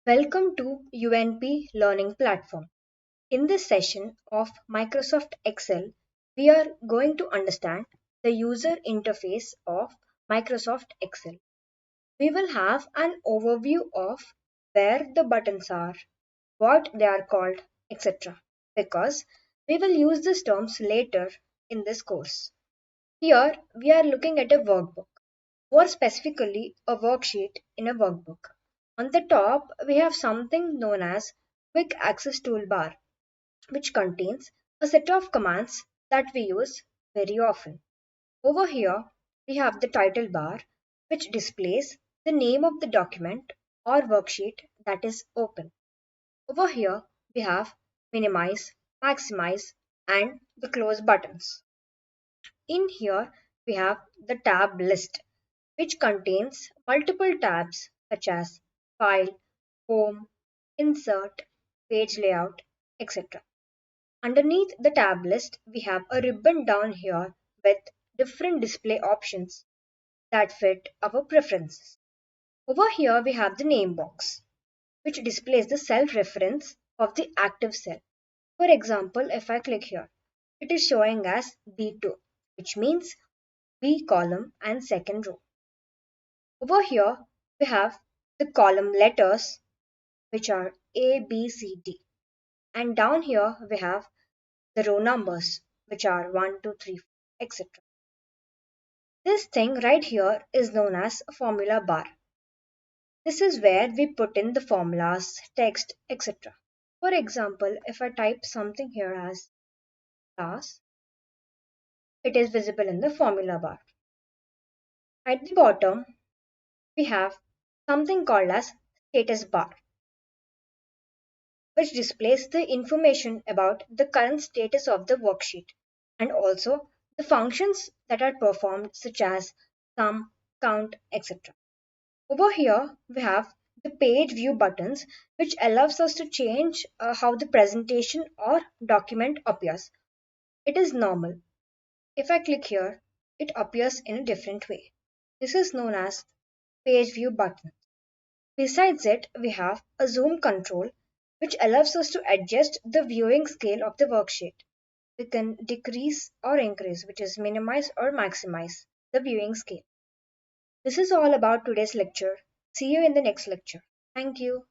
Welcome to UNP Learning Platform. In this session of Microsoft Excel, we are going to understand the user interface of Microsoft Excel. We will have an overview of where the buttons are, what they are called, etc. Because we will use these terms later in this course. Here we are looking at a workbook, more specifically a worksheet in a workbook. On the top, we have something known as Quick Access Toolbar, which contains a set of commands that we use very often. Over here, we have the title bar, which displays the name of the document or worksheet that is open. Over here, we have minimize, maximize, and the close buttons. In here, we have the tab list, which contains multiple tabs such as File, Home, Insert, Page Layout, etc. Underneath the tab list, we have a ribbon down here with different display options that fit our preferences. Over here, we have the name box, which displays the cell reference of the active cell. For example, if I click here, it is showing as B2, which means B column and second row. Over here, we have the column letters, which are A, B, C, D. And down here, we have the row numbers, which are 1, 2, 3, 4, etc. This thing right here is known as a formula bar. This is where we put in the formulas, text, etc. For example, if I type something here as class, it is visible in the formula bar. At the bottom, we have something called as status bar, which displays the information about the current status of the worksheet and also the functions that are performed, such as sum, count, etc. Over here, we have the page view buttons, which allows us to change how the presentation or document appears. It is normal. If I click here, it appears in a different way. This is known as page view button. Besides it, we have a zoom control, which allows us to adjust the viewing scale of the worksheet. We can decrease or increase, which is minimize or maximize the viewing scale. This is all about today's lecture. See you in the next lecture. Thank you.